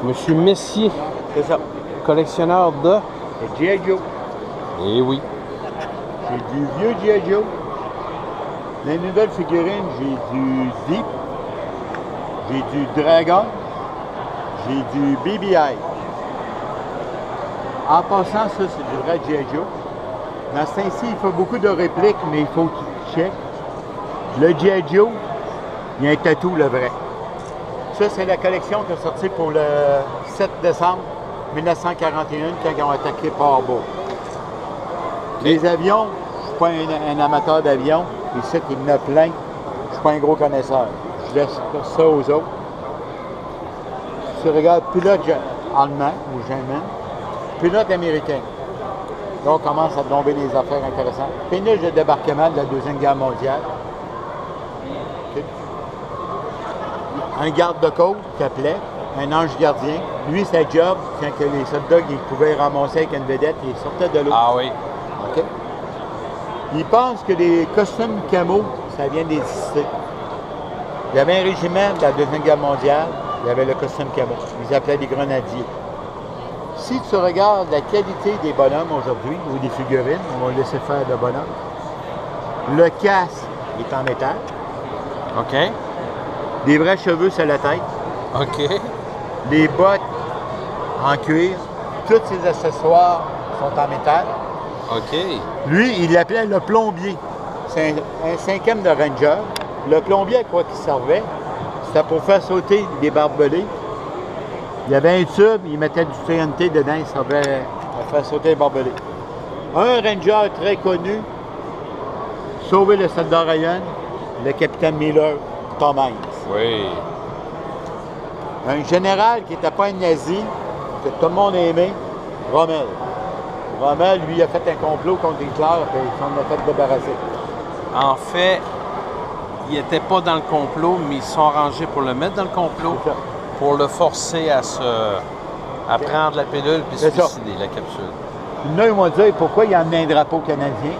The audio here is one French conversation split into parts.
Monsieur Messier, C'est ça. collectionneur de... C'est G.I. Joe. Eh oui. J'ai du vieux G.I. Joe. Les nouvelles figurines, j'ai du Deep. J'ai du Dragon. J'ai du BBI. En passant, ça, c'est du vrai G.I. Joe. Dans ce temps-ci, il faut beaucoup de répliques, mais il faut qu'il check. Le G.I. Joe, il y a un tatou, le vrai. Ça, c'est la collection qui est sortie pour le 7 décembre 1941, quand ils ont attaqué Port-Beau. Les avions, je ne suis pas un amateur d'avions. Ici, il y en a plein. Je ne suis pas un gros connaisseur. Je laisse ça aux autres. Si tu regardes pilote allemand ou germain, pilote américain. Là, on commence à tomber des affaires intéressantes. Péniche de débarquement de la Deuxième Guerre mondiale. Okay. Un garde-côte qui appelait, un ange gardien. Lui, sa job, quand les soldats ils pouvaient ramasser avec une vedette, il sortait de l'eau. Ah oui. OK? Il pense que les costumes camo, ça vient d'exister. Il y avait un régiment de la Deuxième Guerre mondiale, il y avait le costume camo. Ils appelaient des grenadiers. Si tu regardes la qualité des bonhommes aujourd'hui, ou des figurines, on va laisser faire le bonhomme, le casque est en métal. OK. Des vrais cheveux sur la tête. OK. Les bottes en cuir. Tous ses accessoires sont en métal. OK. Lui, il l'appelait le plombier. C'est un cinquième de Ranger. Le plombier, à quoi qu'il servait? C'était pour faire sauter des barbelés. Il y avait un tube, il mettait du TNT dedans, il servait à faire sauter les barbelés. Un Ranger très connu, sauver le soldat Ryan, le capitaine Miller, Tom Hanks. Oui. Un général qui n'était pas un nazi, que tout le monde aimait, Rommel. Rommel, lui, a fait un complot contre Hitler et il s'en a fait débarrasser. En fait, il n'était pas dans le complot, mais ils sont arrangés pour le mettre dans le complot, pour le forcer à prendre la pilule puis se suicider, la capsule. Là, ils m'ont dit pourquoi il a amené un drapeau canadien.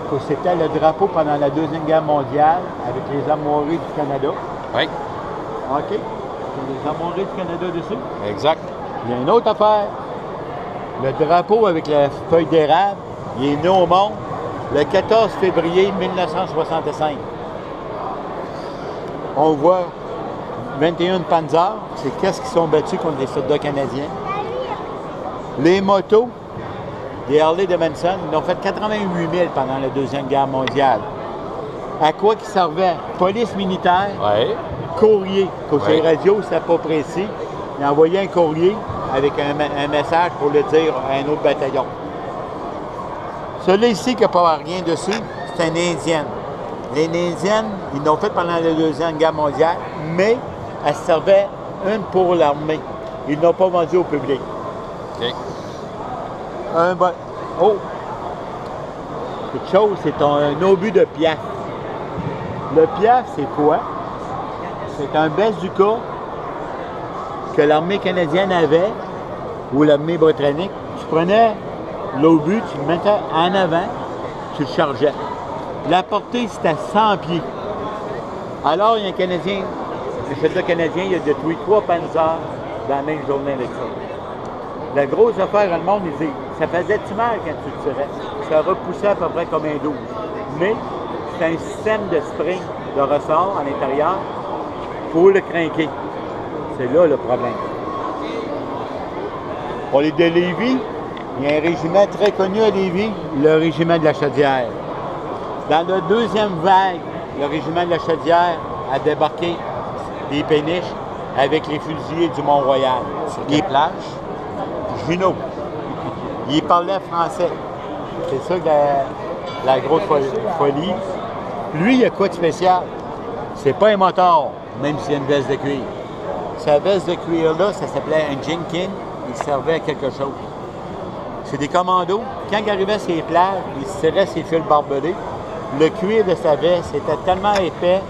Que c'était le drapeau pendant la Deuxième Guerre mondiale avec les armoiries du Canada. Oui. OK. Les armoiries du Canada dessus. Exact. Il y a une autre affaire. Le drapeau avec la feuille d'érable, il est né au monde le 14 février 1965. On voit 21 Panzer, c'est qu'est-ce qui sont battus contre les soldats canadiens. Les motos, des Harley Davidson, ils ont fait 88 000 pendant la Deuxième Guerre mondiale. À quoi qu'ils servaient? Police militaire, courrier. Côté radio, c'était pas précis. Ils envoyaient un courrier avec un message pour le dire à un autre bataillon. Celui-là ici qui n'a pas rien dessus, c'est une Indienne. Les Indiennes, ils l'ont fait pendant la Deuxième Guerre mondiale, mais elles servaient une pour l'armée. Ils n'ont pas vendu au public. OK. Oh! Quelque chose, c'est un obus de piaf. Le piaf, c'est quoi? C'est un bazooka que l'armée canadienne avait, ou l'armée britannique. Tu prenais l'obus, tu le mettais en avant, tu le chargeais. La portée, c'était 100 pieds. Alors, il y a un Canadien, le soldat canadien, il a détruit 3 Panzers dans la même journée avec ça. La grosse affaire à le monde, il dit, ça faisait-tu mal quand tu le tirais? Ça repoussait à peu près comme un 12. Mais c'est un système de spring, de ressort à l'intérieur, pour le crinquer. C'est là le problème. Pour les de Lévis, il y a un régiment très connu à Lévis, le régiment de la Chaudière. Dans la deuxième vague, le régiment de la Chaudière a débarqué des péniches avec les fusiliers du Mont-Royal. Sur quelle plage? Juno. Il parlait français. C'est ça que la grosse folie. Lui, il a quoi de spécial? C'est pas un moteur, même s'il y a une veste de cuir. Sa veste de cuir-là, ça s'appelait un Jenkins. Il servait à quelque chose. C'est des commandos. Quand il arrivait sur les plages, il se tirait ses fils barbelés. Le cuir de sa veste était tellement épais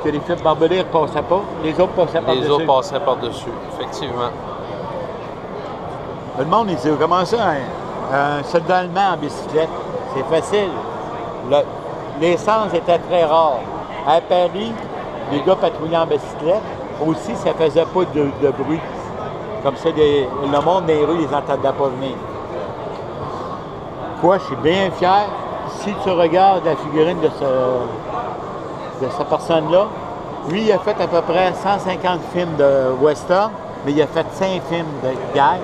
que les fils barbelés ne passaient pas. Les autres passaient par-dessus. Les autres passaient par-dessus, effectivement. Le monde, il dit, comment ça, un soldat allemand en bicyclette? C'est facile. L'essence était très rare. À Paris, les gars patrouillaient en bicyclette. Aussi, ça ne faisait pas de bruit. Comme ça, le monde des rues, les entendait pas venir. Quoi, je suis bien fier. Si tu regardes la figurine de cette personne-là, lui, il a fait à peu près 150 films de western, mais il a fait 5 films de guerre.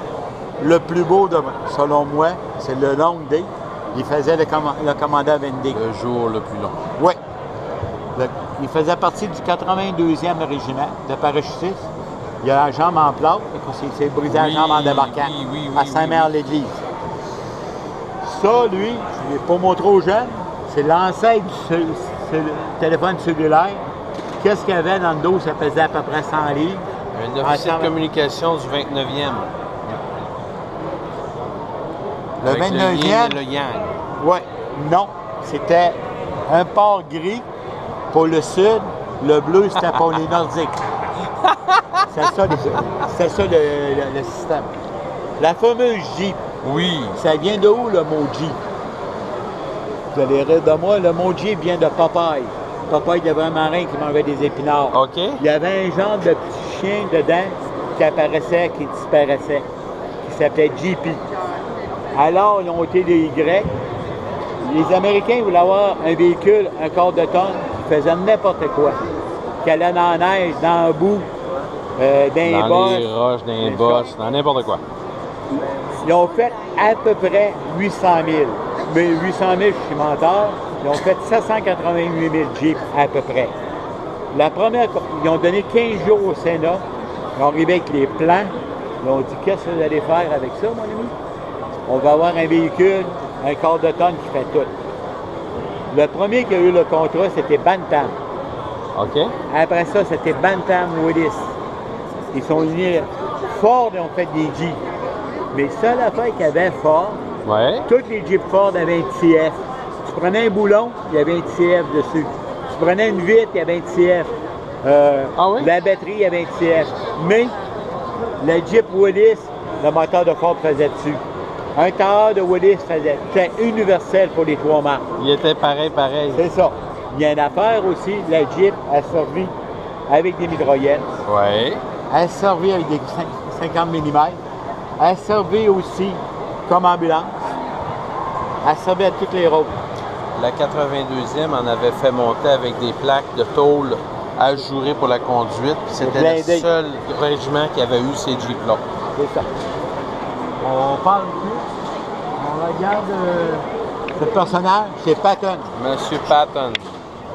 Le plus beau, selon moi, c'est le Long Day. Il faisait le commandant Vendick. Le jour le plus long. Oui. Il faisait partie du 82e régiment de parachutistes. Il a la jambe en plâtre, il s'est brisé la jambe en débarquant à Saint-Mère-l'Église. Ça, lui, je ne l'ai pas montré aux jeunes, c'est l'ancêtre du téléphone cellulaire. Qu'est-ce qu'il y avait dans le dos? Ça pesait à peu près 100 livres. Un officier de communication du 29e. Le 29e? Le yang. Oui. Non. C'était un port gris pour le sud. Le bleu, c'était pour les Nordiques. C'est ça le système. La fameuse Jeep. Oui. Ça vient de où, le mot Jeep? Vous allez rire de moi, le mot Jeep vient de Popeye. Popeye, il y avait un marin qui mangeait des épinards. OK. Il y avait un genre de petit chien dedans qui apparaissait, qui disparaissait, qui s'appelait JP. Alors, ils ont été des Y. Les Américains voulaient avoir un véhicule, un quart de tonne, qui faisait n'importe quoi. Qui allait dans la neige, dans le bout, dans les bosses. Les roches, dans les bosses, dans n'importe quoi. Ils ont fait à peu près 800 000. Mais 800 000, je suis menteur. Ils ont fait 788 000 Jeeps à peu près. La première, ils ont donné 15 jours au Sénat. Ils ont arrivé avec les plans. Ils ont dit, qu'est-ce que vous allez faire avec ça, mon ami? On va avoir un véhicule, un quart de tonne qui fait tout. Le premier qui a eu le contrat, c'était Bantam. OK. Après ça, c'était Bantam Willis. Ils sont unis. Ford, ils ont fait des Jeeps. Mais seule affaire qu'il y avait Ford, toutes les Jeeps Ford avaient un TF. Tu prenais un boulon, il y avait un TF dessus. Tu prenais une vitre, il y avait un TF. La batterie, il y avait un TF. Mais la Jeep Willis, le moteur de Ford faisait dessus. Un tailleur de Willis faisait. C'était universel pour les 3 marques. Il était pareil. C'est ça. Il y a une affaire aussi, la Jeep a servi avec des mitraillettes. Oui. Elle a servi avec des 50 mm. Elle a servi aussi comme ambulance. Elle a servi à toutes les rôles. La 82e en avait fait monter avec des plaques de tôle ajourées pour la conduite. C'était le seul régiment qui avait eu ces Jeeps-là. C'est ça. On parle plus. On regarde ce personnage, c'est Patton. Monsieur Patton.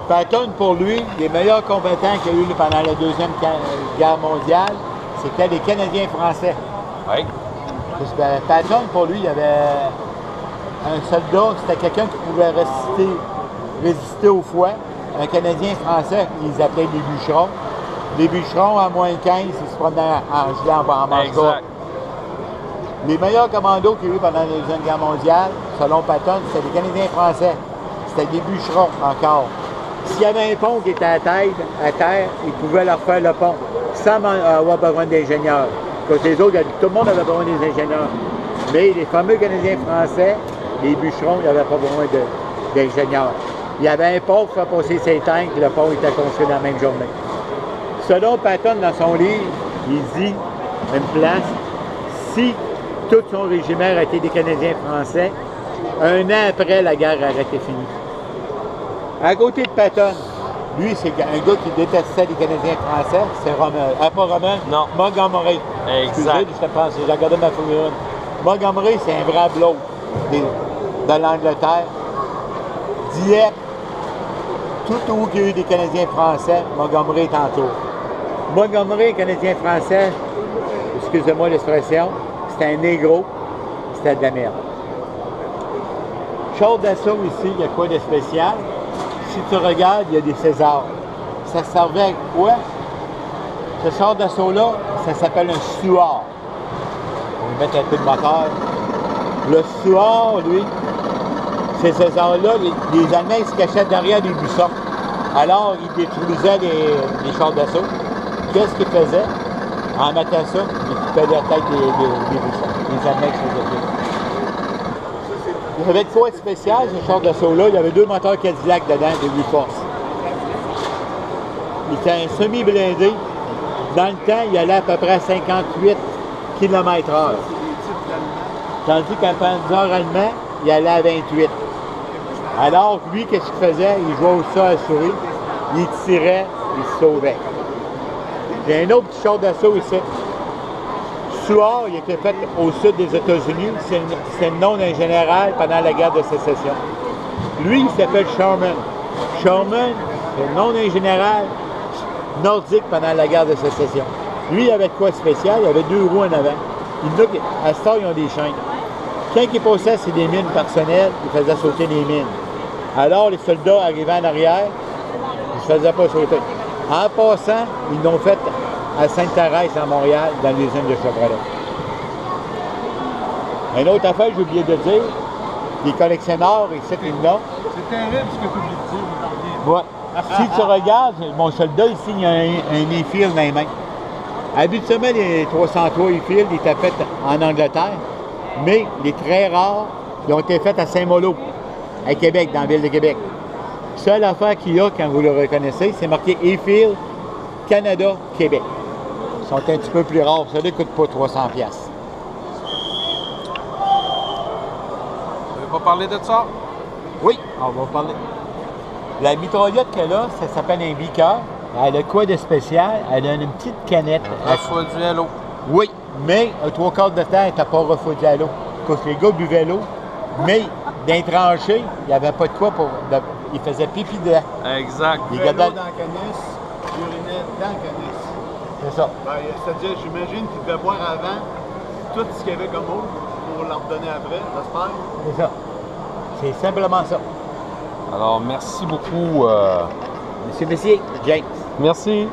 Patton, pour lui, les meilleurs combattants qu'il y a eu pendant la Deuxième Guerre mondiale, c'était les Canadiens français. Oui. Patton, pour lui, il y avait un soldat, c'était quelqu'un qui pouvait résister au froid. Un Canadien français, ils appelaient les bûcherons. Les bûcherons, à moins 15, ils se promenaient en gilet en manche courte. Les meilleurs commandos qu'il y a eu pendant la Deuxième Guerre mondiale, selon Patton, c'était les Canadiens français. C'était des bûcherons encore. S'il y avait un pont qui était à terre, ils pouvaient leur faire le pont sans avoir besoin d'ingénieurs. Parce que les autres, tout le monde avait besoin des ingénieurs. Mais les fameux Canadiens français, les bûcherons, ils n'avaient pas besoin d'ingénieurs. Il y avait un pont pour faire passer ses tanks, et le pont était construit dans la même journée. Selon Patton, dans son livre, il dit, une place, si tout son régiment aurait été des Canadiens français, 1 an après, la guerre aurait été finie. À côté de Patton, lui, c'est un gars qui détestait les Canadiens français, c'est Rommel. Pas Rommel? Non. Montgomery. Exact. J'ai regardé ma figurine. Montgomery, c'est un vrai bloc de l'Angleterre. Dieppe, tout où il y a eu des Canadiens français, Montgomery est en tour. Montgomery, Canadien français, excusez-moi l'expression, c'était un négro, c'était de la merde. Char d'assaut ici, il y a quoi de spécial? Si tu regardes, il y a des Césars. Ça servait à quoi? Ce char d'assaut-là, ça s'appelle un Stuart. On va mettre un peu de moteur. Le Stuart, lui, ces Césars-là, les Allemands se cachaient derrière des buissons. Alors, ils détruisaient les chars d'assaut. Qu'est-ce qu'ils faisaient? En mettant ça, ils coupaient la tête des buissons. Les Allemands se faisaient tuer. Il y avait de quoi de spécial, ce char d'assaut-là. Il y avait 2 moteurs Cadillac dedans, de 8 forces. Il était un semi-blindé. Dans le temps, il allait à peu près à 58 km/h. Tandis qu'un Panzer allemand, il allait à 28. Alors, lui, qu'est-ce qu'il faisait? Il jouait au sol à la souris, il tirait, il se sauvait. Il y a un autre petit char d'assaut ici. Stuart, il était fait au sud des États-Unis. C'est le nom d'un général pendant la guerre de sécession. Lui, il s'appelle Sherman. Sherman, c'est le nom d'un général nordique pendant la guerre de sécession. Lui, il avait de quoi de spécial? Il avait 2 roues en avant. À ce temps, ils ont des chaînes. Quand il passait sur des mines personnelles, il faisait sauter les mines. Alors, les soldats arrivaient en arrière, ils ne se faisaient pas sauter. En passant, ils l'ont fait à Sainte-Thérèse, à Montréal, dans l'usine de Chevrolet. Une autre affaire, j'ai oublié de dire, les collectionneurs, ici, ils l'ont. C'est terrible ce que tu oublies de dire. Ouais. Si tu regardes, mon soldat ici, il y a un E-Field dans les mains. Habituellement, les 303 E-Field étaient faits en Angleterre, mais les très rares, ils ont été faits à Saint-Malo, à Québec, dans la ville de Québec. Seule affaire qu'il y a, quand vous le reconnaissez, c'est marqué E-Field Canada, Québec. Ils sont un petit peu plus rares. Ça ne coûte pas 300$. Vous voulez pas parler de ça? Oui, on va parler. La mitraillette qu'elle a, ça s'appelle un beaker. Elle a quoi de spécial? Elle a une petite canette. Refroidi à l'eau. Oui, mais 3/4 de temps, elle n'était pas refroidie à l'eau. Parce que les gars buvaient l'eau, mais dans les tranchées, il n'y avait pas de quoi pour... Ils faisaient pipi dedans. Exact. Il Les dans gars la canisse, il urinait dans la canisse. C'est ça. Ben, c'est-à-dire, j'imagine qu'il devait boire avant tout ce qu'il y avait comme eau pour leur redonner après, j'espère. C'est ça. C'est simplement ça. Alors, merci beaucoup. Monsieur Messier, James. Merci.